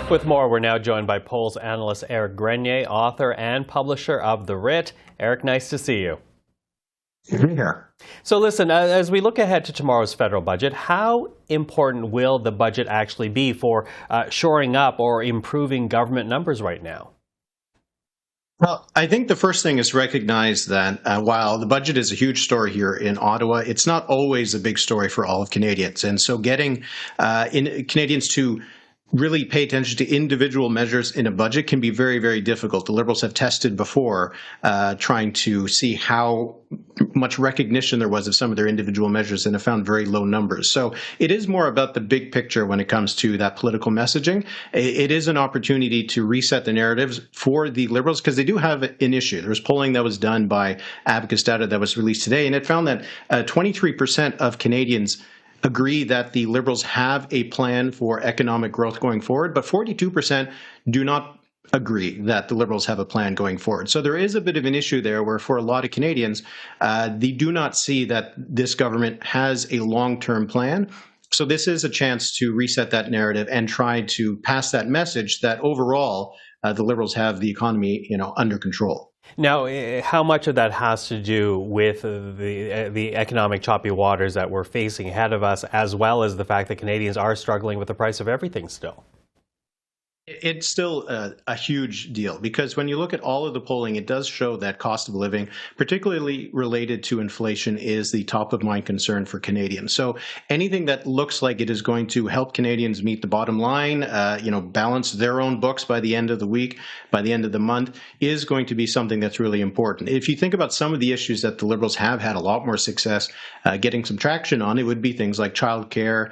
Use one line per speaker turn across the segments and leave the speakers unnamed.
With more, we're now joined by polls analyst Éric Grenier, author and publisher of The Writ. Éric, nice to see you.
Yeah.
So listen, as we look ahead to tomorrow's federal budget, how important will the budget actually be for shoring up or improving government numbers right now?
Well, I think the first thing is recognize that while the budget is a huge story here in Ottawa, it's not always a big story for all of Canadians. And so getting Canadians to really pay attention to individual measures in a budget can be very, very difficult. The Liberals have tested before trying to see how much recognition there was of some of their individual measures and have found very low numbers. So it is more about the big picture when it comes to that political messaging. It is an opportunity to reset the narratives for the Liberals because they do have an issue. There was polling that was done by Abacus Data that was released today, and it found that 23% of Canadians agree that the Liberals have a plan for economic growth going forward, but 42% do not agree that the Liberals have a plan going forward. So there is a bit of an issue there where for a lot of Canadians, they do not see that this government has a long-term plan. So this is a chance to reset that narrative and try to pass that message that overall the Liberals have the economy, under control.
Now, how much of that has to do with the economic choppy waters that we're facing ahead of us, as well as the fact that Canadians are struggling with the price of everything still?
It's still a huge deal because when you look at all of the polling, it does show that cost of living, particularly related to inflation, is the top of mind concern for Canadians. So anything that looks like it is going to help Canadians meet the bottom line, balance their own books by the end of the week, by the end of the month, is going to be something that's really important. If you think about some of the issues that the Liberals have had a lot more success getting some traction on, it would be things like childcare,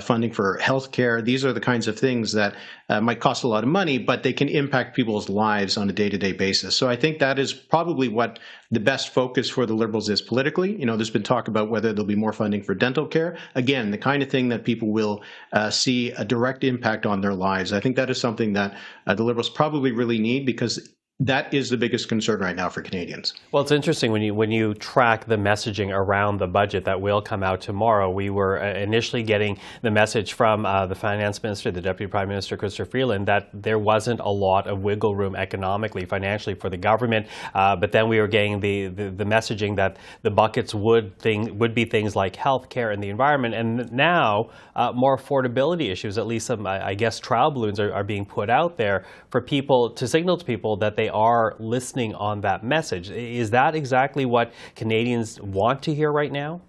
funding for healthcare. These are the kinds of things that might cost a lot of money, but they can impact people's lives on a day-to-day basis. So I think that is probably what the best focus for the Liberals is politically. There's been talk about whether there'll be more funding for dental care. Again, the kind of thing that people will see a direct impact on their lives. I think that is something that the Liberals probably really need because that is the biggest concern right now for Canadians.
Well, it's interesting when you track the messaging around the budget that will come out tomorrow. We were initially getting the message from the Finance Minister, the Deputy Prime Minister, Chrysler Freeland, that there wasn't a lot of wiggle room economically, financially for the government. But then we were getting the messaging that the buckets would be things like healthcare and the environment. And now more affordability issues, at least some, I guess, trial balloons are being put out there for people to signal to people that they are listening on that message. Is that exactly what Canadians want to hear right now?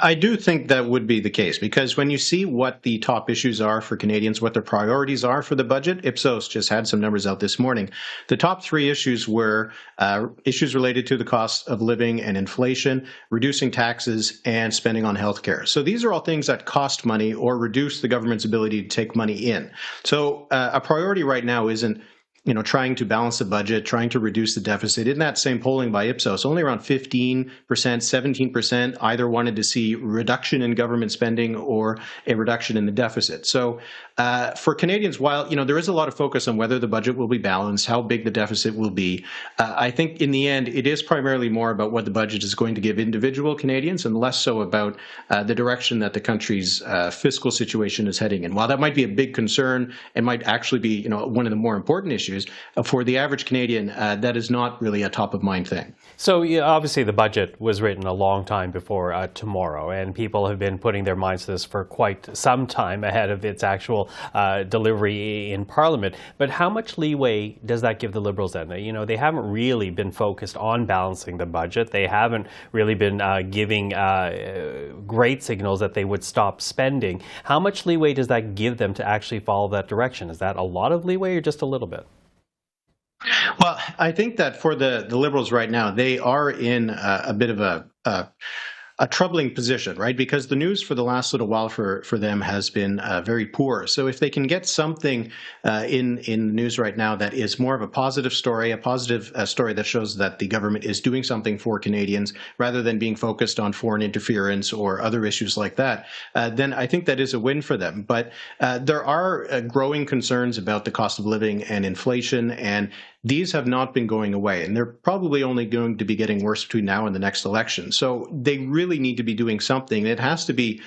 I do think that would be the case because when you see what the top issues are for Canadians, what their priorities are for the budget, Ipsos just had some numbers out this morning. The top three issues were issues related to the cost of living and inflation, reducing taxes, and spending on healthcare. So these are all things that cost money or reduce the government's ability to take money in. So a priority right now isn't trying to balance the budget, trying to reduce the deficit. In that same polling by Ipsos, only around 15%, 17% either wanted to see reduction in government spending or a reduction in the deficit. So for Canadians, while there is a lot of focus on whether the budget will be balanced, how big the deficit will be, I think in the end it is primarily more about what the budget is going to give individual Canadians and less so about the direction that the country's fiscal situation is heading in. While that might be a big concern and might actually be one of the more important issues, for the average Canadian, that is not really a top-of-mind thing.
So obviously the budget was written a long time before tomorrow, and people have been putting their minds to this for quite some time ahead of its actual delivery in Parliament. But how much leeway does that give the Liberals then? They haven't really been focused on balancing the budget. They haven't really been giving great signals that they would stop spending. How much leeway does that give them to actually follow that direction? Is that a lot of leeway or just a little bit?
Well, I think that for the Liberals right now, they are in a bit of a troubling position, right? Because the news for the last little while for them has been very poor. So if they can get something in the news right now that is more of a positive story that shows that the government is doing something for Canadians rather than being focused on foreign interference or other issues like that, then I think that is a win for them. But there are growing concerns about the cost of living and inflation, and these have not been going away, and they're probably only going to be getting worse between now and the next election. So they really need to be doing something. It has to be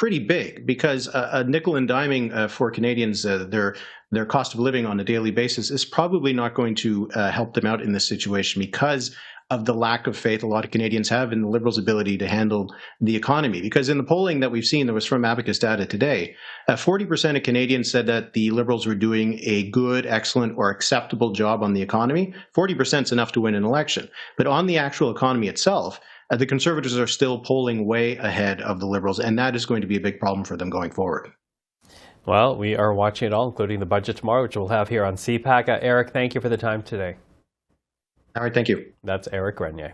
pretty big because a nickel and diming for Canadians, their cost of living on a daily basis is probably not going to help them out in this situation because of the lack of faith a lot of Canadians have in the Liberals' ability to handle the economy. Because in the polling that we've seen that was from Abacus data today, 40% of Canadians said that the Liberals were doing a good, excellent, or acceptable job on the economy. 40% is enough to win an election. But on the actual economy itself, the Conservatives are still polling way ahead of the Liberals, and that is going to be a big problem for them going forward.
Well, we are watching it all, including the budget tomorrow, which we'll have here on CPAC. Eric, thank you for the time today.
All right, thank you.
That's Éric Grenier.